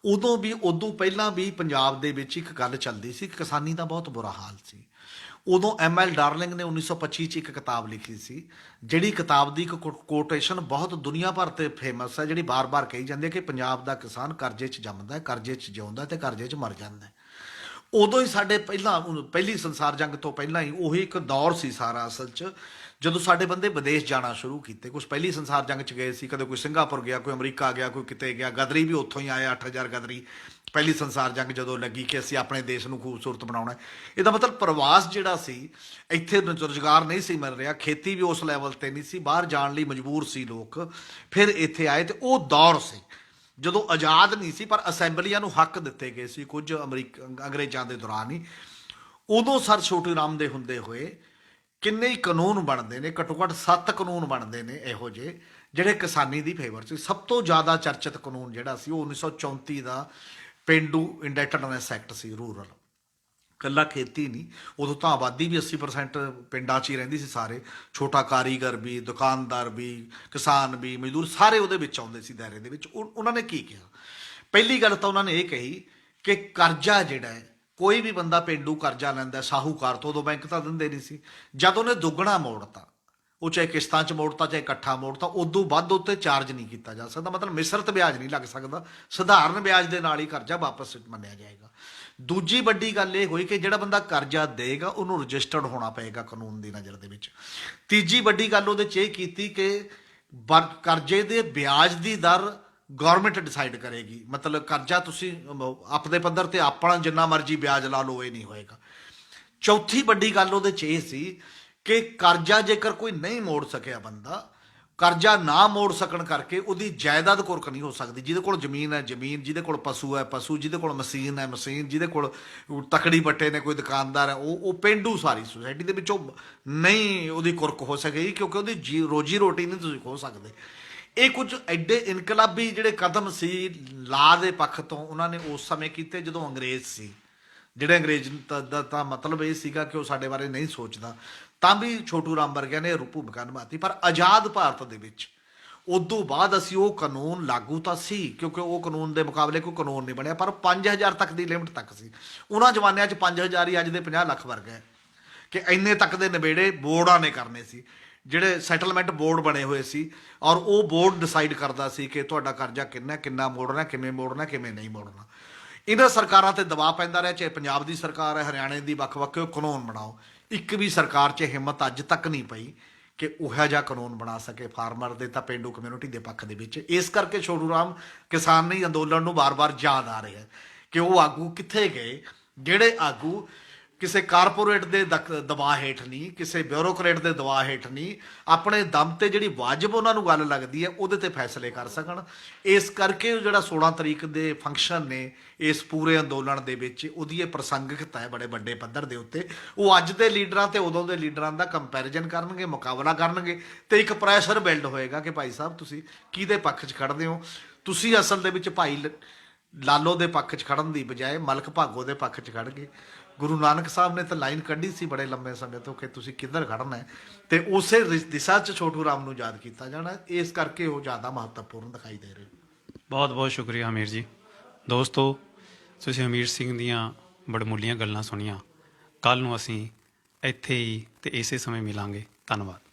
S2: ਉਦੋਂ ਪਹਿਲਾਂ ਵੀ ਪੰਜਾਬ ਦੇ ਵਿੱਚ ਇੱਕ ਗੱਲ ਚੱਲਦੀ ਸੀ, ਕਿਸਾਨੀ ਦਾ ਬਹੁਤ ਬੁਰਾ ਹਾਲ ਸੀ। ਉਦੋਂ ML ਡਾਰਲਿੰਗ ਨੇ 1925 'ਚ ਇੱਕ ਕਿਤਾਬ ਲਿਖੀ ਸੀ, ਜਿਹੜੀ ਕਿਤਾਬ ਦੀ ਇੱਕ ਕੋਟੇਸ਼ਨ ਬਹੁਤ ਦੁਨੀਆ ਭਰ 'ਤੇ ਫੇਮਸ ਹੈ, ਜਿਹੜੀ ਬਾਰ-ਬਾਰ ਕਹੀ ਜਾਂਦੀ ਹੈ ਕਿ ਪੰਜਾਬ ਦਾ ਕਿਸਾਨ ਕਰਜ਼ੇ 'ਚ ਜੰਮਦਾ ਹੈ, ਕਰਜ਼ੇ 'ਚ ਜਿਉਂਦਾ ਤੇ ਕਰਜ਼ੇ 'ਚ ਮਰ ਜਾਂਦਾ ਹੈ। ਉਦੋਂ ਹੀ ਸਾਡੇ ਪਹਿਲੀ ਸੰਸਾਰ ਜੰਗ ਤੋਂ ਪਹਿਲਾਂ ਹੀ ਉਹੀ ਇੱਕ ਦੌਰ ਸੀ ਸਾਰਾ ਅਸਲ 'ਚ, ਜਦੋਂ ਸਾਡੇ ਬੰਦੇ ਵਿਦੇਸ਼ ਜਾਣਾ ਸ਼ੁਰੂ ਕੀਤੇ। ਕੁਛ ਪਹਿਲੀ ਸੰਸਾਰ ਜੰਗ 'ਚ ਗਏ ਸੀ, ਕਦੇ ਕੋਈ ਸਿੰਗਾਪੁਰ ਗਿਆ, ਕੋਈ ਅਮਰੀਕਾ ਗਿਆ, ਕੋਈ ਕਿਤੇ ਗਿਆ। ਗਦਰੀ ਵੀ ਉੱਥੋਂ ਹੀ ਆਏ, 8000 ਗਦਰੀ ਪਹਿਲੀ ਸੰਸਾਰ ਜੰਗ ਜਦੋਂ ਲੱਗੀ ਕਿ ਅਸੀਂ ਆਪਣੇ ਦੇਸ਼ ਨੂੰ ਖੂਬਸੂਰਤ ਬਣਾਉਣਾ। ਇਹਦਾ ਮਤਲਬ ਪ੍ਰਵਾਸ ਜਿਹੜਾ ਸੀ, ਇੱਥੇ ਰੁਜ਼ਗਾਰ ਨਹੀਂ ਸੀ ਮਿਲ ਰਿਹਾ, ਖੇਤੀ ਵੀ ਉਸ ਲੈਵਲ 'ਤੇ ਨਹੀਂ ਸੀ, ਬਾਹਰ ਜਾਣ ਲਈ ਮਜਬੂਰ ਸੀ ਲੋਕ। ਫਿਰ ਇੱਥੇ ਆਏ ਤੇ ਉਹ ਦੌਰ ਸੀ ਜਦੋਂ ਆਜ਼ਾਦ ਨਹੀਂ ਸੀ ਪਰ ਅਸੈਂਬਲੀਆਂ ਨੂੰ ਹੱਕ ਦਿੱਤੇ ਗਏ ਸੀ ਕੁਝ ਅੰਗਰੇਜ਼ਾਂ ਦੇ ਦੌਰਾਨ ਹੀ। ਉਦੋਂ ਸਰ ਛੋਟੂ ਰਾਮ ਦੇ ਹੁੰਦੇ ਹੋਏ ਕਿੰਨੇ ਹੀ ਕਾਨੂੰਨ ਬਣਦੇ ਨੇ, ਘੱਟੋ ਘੱਟ 7 ਕਾਨੂੰਨ ਬਣਦੇ ਨੇ ਇਹੋ ਜਿਹੇ ਜਿਹੜੇ ਕਿਸਾਨੀ ਦੀ ਫੇਵਰ 'ਚ। ਸਭ ਤੋਂ ਜ਼ਿਆਦਾ ਚਰਚਿਤ ਕਾਨੂੰਨ ਜਿਹੜਾ ਸੀ ਉਹ 1934 ਦਾ ਪੇਂਡੂ ਇੰਡੈਟਰਨੈਸ ਐਕਟ ਸੀ। ਰੂਰਲ ਇਕੱਲਾ ਖੇਤੀ ਨਹੀਂ, ਉਦੋਂ ਤਾਂ ਆਬਾਦੀ ਵੀ 80% ਪਿੰਡਾਂ 'ਚ ਹੀ ਰਹਿੰਦੀ ਸੀ। ਸਾਰੇ ਛੋਟਾ ਕਾਰੀਗਰ ਵੀ, ਦੁਕਾਨਦਾਰ ਵੀ, ਕਿਸਾਨ ਵੀ, ਮਜ਼ਦੂਰ ਸਾਰੇ ਉਹਦੇ ਵਿੱਚ ਆਉਂਦੇ ਸੀ ਦਾਇਰੇ ਦੇ ਵਿੱਚ। ਉਹਨਾਂ ਨੇ ਕੀ ਕਿਹਾ? ਪਹਿਲੀ ਗੱਲ ਤਾਂ ਉਹਨਾਂ ਨੇ ਇਹ ਕਹੀ ਕਿ ਕਰਜ਼ਾ ਜਿਹੜਾ ਹੈ, ਕੋਈ ਵੀ ਬੰਦਾ ਪੇਂਡੂ ਕਰਜ਼ਾ ਲੈਂਦਾ ਸਾਹੂਕਾਰ ਤੋਂ, ਉਦੋਂ ਬੈਂਕ ਤਾਂ ਦਿੰਦੇ ਨਹੀਂ ਸੀ, ਜਦ ਉਹਨੇ ਦੁੱਗਣਾ ਮੋੜਤਾ ਉਹ ਚਾਹੇ ਕਿਸ਼ਤਾਂ 'ਚ ਮੋੜਤਾ ਚਾਹੇ ਇਕੱਠਾ ਮੋੜਤਾ, ਉਦੋਂ ਵੱਧ ਉੱਤੇ ਚਾਰਜ ਨਹੀਂ ਕੀਤਾ ਜਾ ਸਕਦਾ, ਮਤਲਬ ਮਿਸ਼ਰਤ ਵਿਆਜ ਨਹੀਂ ਲੱਗ ਸਕਦਾ, ਸਧਾਰਨ ਵਿਆਜ ਦੇ ਨਾਲ ਹੀ ਕਰਜ਼ਾ ਵਾਪਸ ਮੰਨਿਆ ਜਾਏਗਾ। ਦੂਜੀ ਵੱਡੀ ਗੱਲ ਇਹ ਹੋਈ ਕਿ ਜਿਹੜਾ ਬੰਦਾ ਕਰਜ਼ਾ ਦੇਗਾ ਉਹਨੂੰ ਰਜਿਸਟਰਡ ਹੋਣਾ ਪਏਗਾ ਕਾਨੂੰਨ ਦੀ ਨਜ਼ਰ ਦੇ ਵਿੱਚ। ਤੀਜੀ ਵੱਡੀ ਗੱਲ ਉਹਦੇ 'ਚ ਇਹ ਕੀਤੀ ਕਿ ਕਰਜ਼ੇ ਦੇ ਵਿਆਜ ਦੀ ਦਰ ਗਵਰਨਮੈਂਟ ਡਿਸਾਈਡ ਕਰੇਗੀ, ਮਤਲਬ ਕਰਜ਼ਾ ਤੁਸੀਂ ਆਪਣੇ ਪੱਧਰ ਤੇ ਆਪਣਾ ਜਿੰਨਾ ਮਰਜ਼ੀ ਵਿਆਜ ਲਾ ਲਓ ਇਹ ਨਹੀਂ ਹੋਏਗਾ। ਚੌਥੀ ਵੱਡੀ ਗੱਲ ਉਹਦੇ 'ਚ ਇਹ ਸੀ ਕਿ ਕਰਜ਼ਾ ਜੇਕਰ ਕੋਈ ਨਹੀਂ ਮੋੜ ਸਕਿਆ ਬੰਦਾ, ਕਰਜ਼ਾ ਨਾ ਮੋੜ ਸਕਣ ਕਰਕੇ ਉਹਦੀ ਜਾਇਦਾਦ ਕੁਰਕ ਨਹੀਂ ਹੋ ਸਕਦੀ। ਜਿਹਦੇ ਕੋਲ ਜ਼ਮੀਨ ਹੈ ਜ਼ਮੀਨ, ਜਿਹਦੇ ਕੋਲ ਪਸ਼ੂ ਹੈ ਪਸ਼ੂ, ਜਿਹਦੇ ਕੋਲ ਮਸ਼ੀਨ ਹੈ ਮਸ਼ੀਨ, ਜਿਹਦੇ ਕੋਲ ਤਕੜੀ ਬੱਟੇ ਨੇ ਕੋਈ ਦੁਕਾਨਦਾਰ ਹੈ, ਉਹ ਪੇਂਡੂ ਸਾਰੀ ਸੁਸਾਇਟੀ ਦੇ ਵਿੱਚੋਂ ਨਹੀਂ ਉਹਦੀ ਕੁਰਕ ਹੋ ਸਕੇਗੀ, ਕਿਉਂਕਿ ਉਹਦੀ ਰੋਜੀ ਰੋਟੀ ਨਹੀਂ ਤੁਸੀਂ ਖੋ ਸਕਦੇ। ਇਹ ਕੁਝ ਐਡੇ ਇਨਕਲਾਬੀ ਜਿਹੜੇ ਕਦਮ ਸੀ ਲਾ ਦੇ ਪੱਖ ਤੋਂ ਉਹਨਾਂ ਨੇ ਉਸ ਸਮੇਂ ਕੀਤੇ ਜਦੋਂ ਅੰਗਰੇਜ਼ ਸੀ। ਜਿਹੜੇ ਅੰਗਰੇਜ਼ ਦਾ ਤਾਂ ਮਤਲਬ ਇਹ ਸੀਗਾ ਕਿ ਉਹ ਸਾਡੇ ਬਾਰੇ ਨਹੀਂ ਸੋਚਦਾ, ਤਾਂ ਵੀ ਛੋਟੂ ਰਾਮ ਵਰਗਿਆਂ ਨੇ ਭੂਮਿਕਾ ਨਿਭਾਤੀ। ਪਰ ਆਜ਼ਾਦ ਭਾਰਤ ਦੇ ਵਿੱਚ ਉਦੋਂ ਬਾਅਦ ਅਸੀਂ ਉਹ ਕਾਨੂੰਨ ਲਾਗੂ ਤਾਂ ਸੀ, ਕਿਉਂਕਿ ਉਹ ਕਾਨੂੰਨ ਦੇ ਮੁਕਾਬਲੇ ਕੋਈ ਕਾਨੂੰਨ ਨਹੀਂ ਬਣਿਆ, ਪਰ 5000 ਤੱਕ ਦੀ ਲਿਮਟ ਤੱਕ ਸੀ। ਉਹਨਾਂ ਜ਼ਮਾਨਿਆਂ 'ਚ 5000 ਹੀ ਅੱਜ ਦੇ 50 ਲੱਖ ਵਰਗਾ ਹੈ ਕਿ ਇੰਨੇ ਤੱਕ ਦੇ ਨਿਬੇੜੇ ਬੋਰਡਾਂ ਨੇ ਕਰਨੇ ਸੀ, ਜਿਹੜੇ ਸੈਟਲਮੈਂਟ ਬੋਰਡ ਬਣੇ ਹੋਏ ਸੀ, ਔਰ ਉਹ ਬੋਰਡ ਡਿਸਾਈਡ ਕਰਦਾ ਸੀ ਕਿ ਤੁਹਾਡਾ ਕਰਜ਼ਾ ਕਿੰਨਾ ਮੋੜਨਾ, ਕਿਵੇਂ ਮੋੜਨਾ, ਕਿਵੇਂ ਨਹੀਂ ਮੋੜਨਾ। ਇਹਨਾਂ ਸਰਕਾਰਾਂ ਤੇ ਦਬਾਅ ਪੈਂਦਾ ਰਿਹਾ, ਚਾਹੇ ਪੰਜਾਬ ਦੀ ਸਰਕਾਰ ਹੈ, ਹਰਿਆਣੇ ਦੀ, ਵੱਖ-ਵੱਖ ਕਾਨੂੰਨ ਬਣਾਓ। ਇੱਕ ਵੀ ਸਰਕਾਰ 'ਚ ਹਿੰਮਤ ਅੱਜ ਤੱਕ ਨਹੀਂ ਪਈ ਕਿ ਉਹੋ ਜਿਹਾ ਕਾਨੂੰਨ ਬਣਾ ਸਕੇ ਫਾਰਮਰ ਦੇ ਤਾਂ ਪੇਂਡੂ ਕਮਿਊਨਿਟੀ ਦੇ ਪੱਖ ਦੇ ਵਿੱਚ। ਇਸ ਕਰਕੇ ਛੋਟੂ ਰਾਮ ਕਿਸਾਨੀ ਅੰਦੋਲਨ ਨੂੰ ਵਾਰ-ਵਾਰ ਯਾਦ ਆ ਰਿਹਾ ਕਿ ਉਹ ਆਗੂ ਕਿੱਥੇ ਗਏ, ਜਿਹੜੇ ਆਗੂ ਕਿਸੇ ਕਾਰਪੋਰੇਟ ਦੇ ਦਬਾਅ ਹੇਠ ਨਹੀਂ, ਕਿਸੇ ਬਿਊਰੋਕਰੇਟ ਦੇ ਦਬਾਅ ਹੇਠ ਨਹੀਂ, ਆਪਣੇ ਦਮ ਤੇ ਜਿਹੜੀ ਵਾਜਬ ਉਹਨਾਂ ਨੂੰ ਗੱਲ ਲੱਗਦੀ ਹੈ ਉਹਦੇ ਤੇ ਫੈਸਲੇ ਕਰ ਸਕਣ। ਇਸ ਕਰਕੇ ਉਹ ਜਿਹੜਾ 16 ਤਰੀਕ ਦੇ ਫੰਕਸ਼ਨ ਨੇ ਇਸ ਪੂਰੇ ਅੰਦੋਲਨ ਦੇ ਵਿੱਚ, ਉਹਦੀ ਇਹ ਪ੍ਰਸੰਗਿਕਤਾ ਹੈ ਬੜੇ ਵੱਡੇ ਪੱਧਰ ਦੇ ਉੱਤੇ। ਉਹ ਅੱਜ ਦੇ ਲੀਡਰਾਂ ਤੇ ਉਦੋਂ ਦੇ ਲੀਡਰਾਂ ਦਾ ਕੰਪੈਰੀਜ਼ਨ ਕਰਨਗੇ, ਮੁਕਾਬਲਾ ਕਰਨਗੇ, ਤੇ ਇੱਕ ਪ੍ਰੈਸ਼ਰ ਬਿਲਡ ਹੋਏਗਾ ਕਿ ਭਾਈ ਸਾਹਿਬ ਤੁਸੀਂ ਕਿਹਦੇ ਪੱਖ 'ਚ ਖੜਦੇ ਹੋ। ਤੁਸੀਂ ਅਸਲ ਦੇ ਵਿੱਚ ਭਾਈ ਲਾਲੋ ਦੇ ਪੱਖ 'ਚ ਖੜਨ ਦੀ ਬਜਾਏ ਮਲਕ ਭਾਗੋ ਦੇ ਪੱਖ 'ਚ ਖੜ ਗਏ। ਗੁਰੂ ਨਾਨਕ ਸਾਹਿਬ ਨੇ ਤਾਂ ਲਾਈਨ ਕੱਢੀ ਸੀ ਬੜੇ ਲੰਬੇ ਸਮੇਂ ਤੋਂ ਕਿ ਤੁਸੀਂ ਕਿੱਧਰ ਖੜਨਾ ਹੈ, ਤੇ ਉਸੇ ਦਿਸ਼ਾ 'ਚ ਛੋਟੂ ਰਾਮ ਨੂੰ ਯਾਦ ਕੀਤਾ ਜਾਣਾ। ਇਸ ਕਰਕੇ ਉਹ ਜ਼ਿਆਦਾ ਮਹੱਤਵਪੂਰਨ ਦਿਖਾਈ ਦੇ ਰਹੇ।
S1: ਬਹੁਤ ਬਹੁਤ ਸ਼ੁਕਰੀਆ ਹਮੀਰ ਜੀ। ਦੋਸਤੋ, ਤੁਸੀਂ ਹਮੀਰ ਸਿੰਘ ਦੀਆਂ ਬੜਮੁੱਲੀਆਂ ਗੱਲਾਂ ਸੁਣੀਆਂ। ਕੱਲ੍ਹ ਨੂੰ ਅਸੀਂ ਇੱਥੇ ਹੀ ਤੇ ਇਸੇ ਸਮੇਂ ਮਿਲਾਂਗੇ। ਧੰਨਵਾਦ।